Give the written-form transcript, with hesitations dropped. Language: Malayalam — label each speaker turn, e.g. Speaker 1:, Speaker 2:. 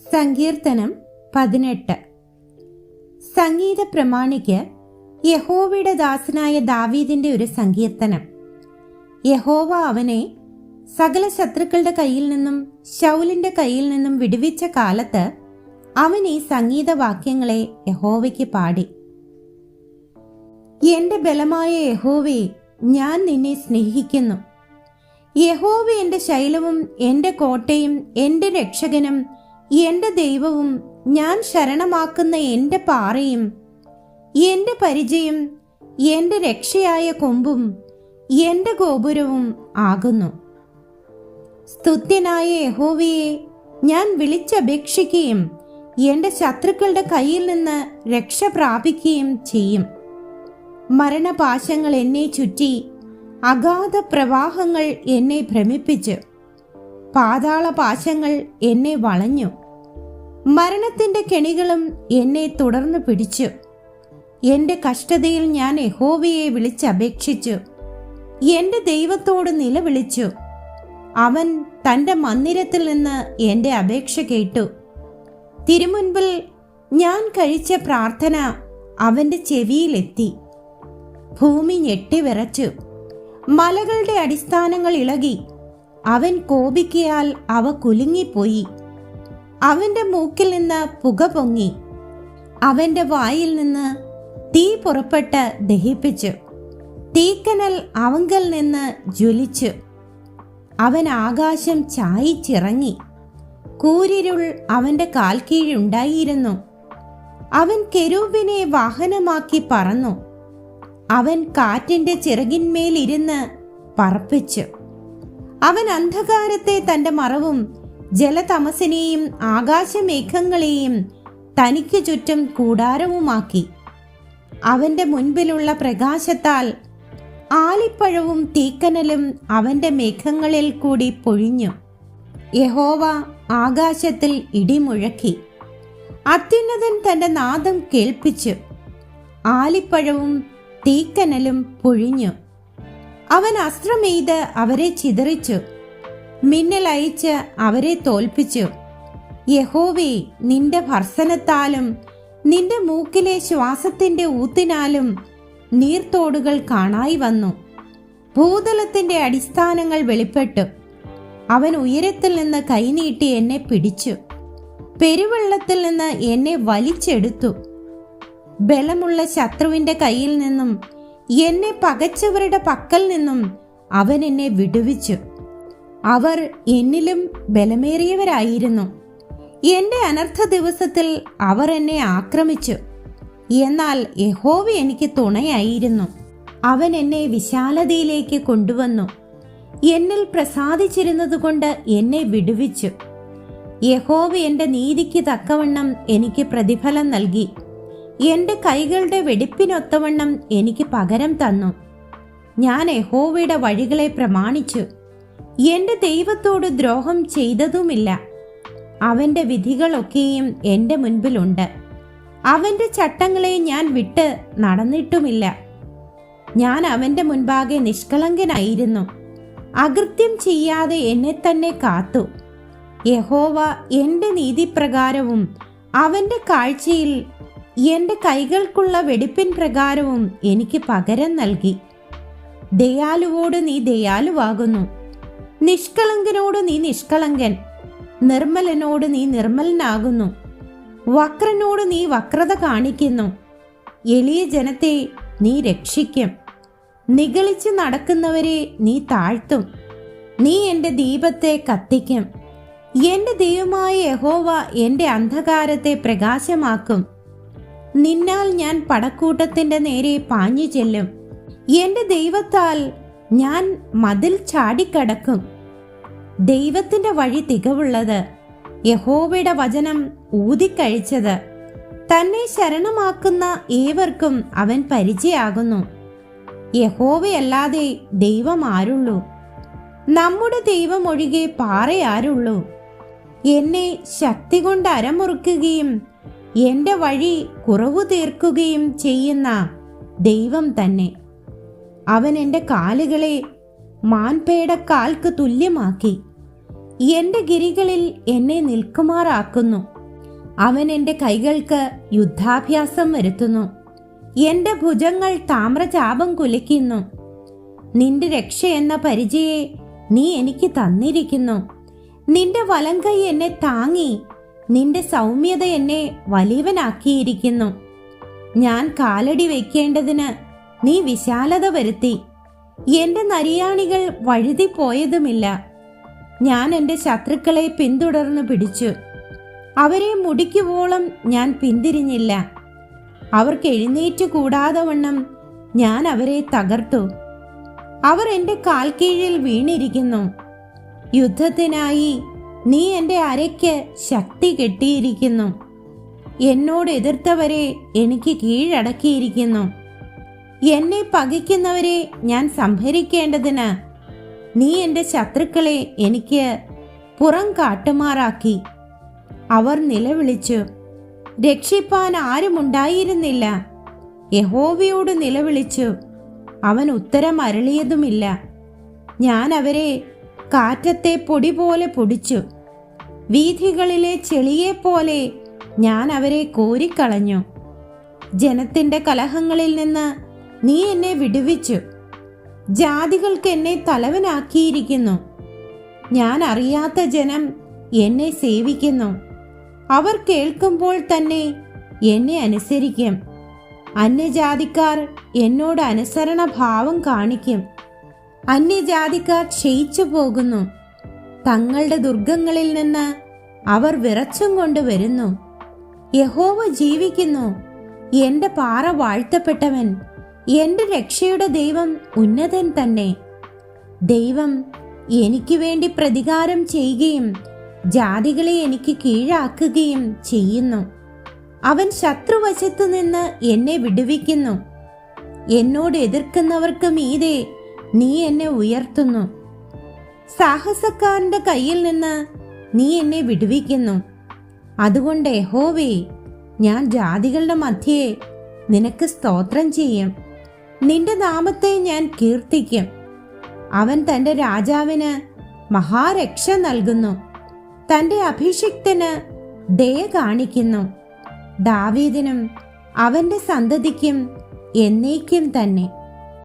Speaker 1: സങ്കീർത്തനം 18. സംഗീത പ്രമാണിക്ക് യഹോവയുടെ ദാസനായ ദാവീദിന്റെ ഒരു സങ്കീർത്തനം. യഹോവ അവനെ സകല ശത്രുക്കളുടെ കയ്യിൽ നിന്നും ശൗലിന്റെ കയ്യിൽ നിന്നും വിടുവിച്ച കാലത്ത് അവൻ ഈ സംഗീതവാക്യങ്ങളെ യഹോവയ്ക്ക് പാടി. എന്റെ ബലമായ യഹോവേ, ഞാൻ നിന്നെ സ്നേഹിക്കുന്നു. യഹോവ എന്റെ ശൈലവും എന്റെ കോട്ടയും എന്റെ രക്ഷകനും എന്റെ ദൈവവും ഞാൻ ശരണമാക്കുന്ന എന്റെ പാറയും എന്റെ പരിചയം എന്റെ രക്ഷയായ കൊമ്പും എന്റെ ഗോപുരവും ആകുന്നു. സ്തുത്യനായ യഹോവയെ ഞാൻ വിളിച്ചപേക്ഷിക്കുകയും എന്റെ ശത്രുക്കളുടെ കയ്യിൽ നിന്ന് രക്ഷ പ്രാപിക്കുകയും ചെയ്യും. മരണപാശങ്ങൾ എന്നെ ചുറ്റി, അഗാധ പ്രവാഹങ്ങൾ എന്നെ ഭ്രമിപ്പിച്ചു, പാതാള പാശങ്ങൾ എന്നെ വളഞ്ഞു, മരണത്തിന്റെ കെണികളും എന്നെ തുടർന്ന് പിടിച്ചു. എന്റെ കഷ്ടതയിൽ ഞാൻ യഹോവയെ വിളിച്ചപേക്ഷിച്ചു, എന്റെ ദൈവത്തോട് നിലവിളിച്ചു. അവൻ തന്റെ മന്ദിരത്തിൽ നിന്ന് എന്റെ അപേക്ഷ കേട്ടു. തിരുമുൻപിൽ ഞാൻ കഴിച്ച പ്രാർത്ഥന അവന്റെ ചെവിയിലെത്തി. ഭൂമി ഞെട്ടിവിറച്ചു, മലകളുടെ അടിസ്ഥാനങ്ങൾ ഇളകി. അവൻ കോപിക്കയാൽ അവ കുലുങ്ങിപ്പോയി. അവന്റെ മൂക്കിൽ നിന്ന് പുക പൊങ്ങി, അവന്റെ വായിൽ നിന്ന് തീ പുറപ്പെട്ട് ദഹിപ്പിച്ചു. തീക്കനൽ അവങ്കൽ നിന്ന് ജ്വലിച്ചു. അവൻ ആകാശം ചായിച്ചിറങ്ങി. കൂരിരുൾ അവന്റെ കാൽ കീഴുണ്ടായിരുന്നു. അവൻ കെരൂബിനെ വാഹനമാക്കി പറന്നു. അവൻ കാറ്റിന്റെ ചിറകിന്മേലിരുന്ന് പറപ്പിച്ചു. അവൻ അന്ധകാരത്തെ തന്റെ മറവും ജലതമസിനെയും ആകാശമേഘങ്ങളെയും തനിക്ക് ചുറ്റും കൂടാരവുമാക്കി. അവന്റെ മുൻപിലുള്ള പ്രകാശത്താൽ ആലിപ്പഴവും തീക്കനലും അവന്റെ മേഘങ്ങളിൽ കൂടി പൊഴിഞ്ഞു. യഹോവ ആകാശത്തിൽ ഇടിമുഴക്കി. അത്യുന്നതൻ തന്റെ നാദം കേൾപ്പിച്ചു. ആലിപ്പഴവും തീക്കനലും പൊഴിഞ്ഞു. അവൻ അസ്ത്രമെയ്ത് അവരെ ചിതറിച്ചു, മിന്നൽ അയച്ച് അവരെ തോൽപ്പിച്ചു. യഹോവേ, നിന്റെ ഭർസനത്താലും നിന്റെ മൂക്കിലെ ശ്വാസത്തിന്റെ ഊത്തിനാലും നീർത്തോടുകൾ കാണായി വന്നു. ഭൂതലത്തിന്റെ അടിസ്ഥാനങ്ങൾ വെളിപ്പെട്ടു. അവൻ ഉയരത്തിൽ നിന്ന് കൈനീട്ടി എന്നെ പിടിച്ചു. പെരുവെള്ളത്തിൽ നിന്ന് എന്നെ വലിച്ചെടുത്തു. ബലമുള്ള ശത്രുവിന്റെ കയ്യിൽ നിന്നും എന്നെ പകച്ചവരുടെ പക്കൽ നിന്നും അവൻ എന്നെ വിടുവിച്ചു. അവർ എന്നിലും ബലമേറിയവരായിരുന്നു. എന്റെ അനർത്ഥ ദിവസത്തിൽ അവർ എന്നെ ആക്രമിച്ചു. എന്നാൽ യഹോവ എനിക്ക് തുണയായിരുന്നു. അവൻ എന്നെ വിശാലതയിലേക്ക് കൊണ്ടുവന്നു. എന്നിൽ പ്രസാദിച്ചിരുന്നതുകൊണ്ട് എന്നെ വിടുവിച്ചു. യഹോവ എന്റെ നീതിക്ക് തക്കവണ്ണം എനിക്ക് പ്രതിഫലം നൽകി. എന്റെ കൈകളുടെ വെടിപ്പിനൊത്തവണ്ണം എനിക്ക് പകരം തന്നു. ഞാൻ യഹോവയുടെ വഴികളെ പ്രമാണിച്ചു. എന്റെ ദൈവത്തോട് ദ്രോഹം ചെയ്തതുമില്ല. അവന്റെ വിധികളൊക്കെയും എന്റെ മുൻപിലുണ്ട്. അവന്റെ ചട്ടങ്ങളെ ഞാൻ വിട്ട് നടന്നിട്ടുമില്ല. ഞാൻ അവന്റെ മുൻപാകെ നിഷ്കളങ്കനായിരുന്നു. അകൃത്യം ചെയ്യാതെ എന്നെ തന്നെ കാത്തു. യഹോവ എന്റെ നീതിപ്രകാരവും അവന്റെ കാഴ്ചയിൽ എന്റെ കൈകൾക്കുള്ള വെടിപ്പിൻ പ്രകാരവും എനിക്ക് പകരം നൽകി. ദയാലുവോട് നീ ദയാലുവാകുന്നു, നിഷ്കളങ്കനോട് നീ നിഷ്കളങ്കൻ, നിർമ്മലനോട് നീ നിർമ്മലനാകുന്നു, വക്രനോട് നീ വക്രത കാണിക്കുന്നു. എളിയ ജനത്തെ നീ രക്ഷിക്കും, നിഗളിച്ച് നടക്കുന്നവരെ നീ താഴ്ത്തും. നീ എന്റെ ദീപത്തെ കത്തിക്കും. എന്റെ ദൈവമായ യഹോവ എന്റെ അന്ധകാരത്തെ പ്രകാശമാക്കും. നിന്നാൽ ഞാൻ പടക്കൂട്ടത്തിന്റെ നേരെ പാഞ്ഞു ചെല്ലും. എന്റെ ദൈവത്താൽ ഞാൻ മതിൽ ചാടിക്കടക്കും. ദൈവത്തിന്റെ വഴി തികവുള്ളത്, യഹോവയുടെ വചനം ഊതിക്കഴിച്ചത്. തന്നെ ശരണമാക്കുന്ന ഏവർക്കും അവൻ പരിചയാകുന്നു. യഹോവയല്ലാതെ ദൈവം ആരുള്ളൂ? നമ്മുടെ ദൈവം ഒഴികെ പാറയാരുള്ളൂ? എന്നെ ശക്തി കൊണ്ട് അരമുറുക്കുകയും എന്റെ വഴി കുറവു തീർക്കുകയും ചെയ്യുന്ന ദൈവം തന്നെ. അവൻ എൻ്റെ കാലുകളെ മാൻപേടക്കാൽക്ക് തുല്യമാക്കി. എന്റെ ഗിരികളിൽ എന്നെ നിൽക്കുമാറാക്കുന്നു. അവൻ എൻ്റെ കൈകൾക്ക് യുദ്ധാഭ്യാസം വരുത്തുന്നു. എൻ്റെ ഭുജങ്ങൾ താമ്രചാപം കുലയ്ക്കുന്നു. നിന്റെ രക്ഷ എന്ന പരിചയെ നീ എനിക്ക് തന്നിരിക്കുന്നു. നിന്റെ വലങ്കൈ എന്നെ താങ്ങി, നിന്റെ സൗമ്യത എന്നെ വലിയവനാക്കിയിരിക്കുന്നു. ഞാൻ കാലടി വയ്ക്കേണ്ടതിന് നീ വിശാലത വരുത്തി. എൻ്റെ നരിയാണികൾ വഴുതിപ്പോയതുമില്ല. ഞാൻ എൻ്റെ ശത്രുക്കളെ പിന്തുടർന്നു പിടിച്ചു. അവരെ മുടിക്കുവോളം ഞാൻ പിന്തിരിഞ്ഞില്ല. അവർക്ക് എഴുന്നേറ്റ് കൂടാതെ വണ്ണം ഞാൻ അവരെ തകർത്തു. അവർ എൻ്റെ കാൽ കീഴിൽ വീണിരിക്കുന്നു. യുദ്ധത്തിനായി നീ എൻ്റെ അരയ്ക്ക് ശക്തി കെട്ടിയിരിക്കുന്നു. എന്നോട് എതിർത്തവരെ എനിക്ക് കീഴടക്കിയിരിക്കുന്നു. എന്നെ പകയ്ക്കുന്നവരെ ഞാൻ സംഹരിക്കേണ്ടതിന് നീ എൻ്റെ ശത്രുക്കളെ എനിക്ക് പുറം കാട്ടുമാറാക്കി. അവർ നിലവിളിച്ചു, രക്ഷിപ്പാൻ ആരുമുണ്ടായിരുന്നില്ല. യഹോവയോട് നിലവിളിച്ചു, അവൻ ഉത്തരം അരുളിയതുമില്ല. ഞാൻ അവരെ കാറ്റത്തെ പൊടി പോലെ പൊടിച്ചു. വീഥികളിലെ ചെളിയെപ്പോലെ ഞാൻ അവരെ കോരിക്കളഞ്ഞു. ജനത്തിൻ്റെ കലഹങ്ങളിൽ നിന്ന് നീ എന്നെ വിടുവിച്ചു. ജാതികൾക്ക് എന്നെ തലവനാക്കിയിരിക്കുന്നു. ഞാൻ അറിയാത്ത ജനം എന്നെ സേവിക്കുന്നു. അവർ കേൾക്കുമ്പോൾ തന്നെ എന്നെ അനുസരിക്കും. അന്യജാതിക്കാർ എന്നോട് അനുസരണ ഭാവം കാണിക്കും. അന്യജാതിക്കാർ ക്ഷയിച്ചു പോകുന്നു. തങ്ങളുടെ ദുർഗങ്ങളിൽ നിന്ന് അവർ വിറച്ചും കൊണ്ട് വരുന്നു. യഹോവ ജീവിക്കുന്നു. എൻ്റെ പാറ വാഴ്ത്തപ്പെട്ടവൻ, എൻ്റെ രക്ഷയുടെ ദൈവം ഉന്നതൻ തന്നെ. ദൈവം എനിക്ക് വേണ്ടി പ്രതികാരം ചെയ്യുകയും ജാതികളെ എനിക്ക് കീഴാക്കുകയും ചെയ്യുന്നു. അവൻ ശത്രുവശത്തു നിന്ന് എന്നെ വിടുവിക്കുന്നു. എന്നോട് എതിർക്കുന്നവർക്ക് മീതെ നീ എന്നെ ഉയർത്തുന്നു. സാഹസക്കാരന്റെ കയ്യിൽ നിന്ന് നീ എന്നെ വിടുവിക്കുന്നു. അതുകൊണ്ട് യഹോവേ, ഞാൻ ജാതികളുടെ മധ്യേ നിനക്ക് സ്തോത്രം ചെയ്യും. നിന്റെ നാമത്തെ ഞാൻ കീർത്തിക്കും. അവൻ തൻ്റെ രാജാവിന് മഹാരക്ഷ നൽകുന്നു. തൻ്റെ അഭിഷിക്തന് ദയ കാണിക്കുന്നു. ദാവീദിനും അവൻ്റെ സന്തതിക്കും എന്നേക്കും തന്നെ.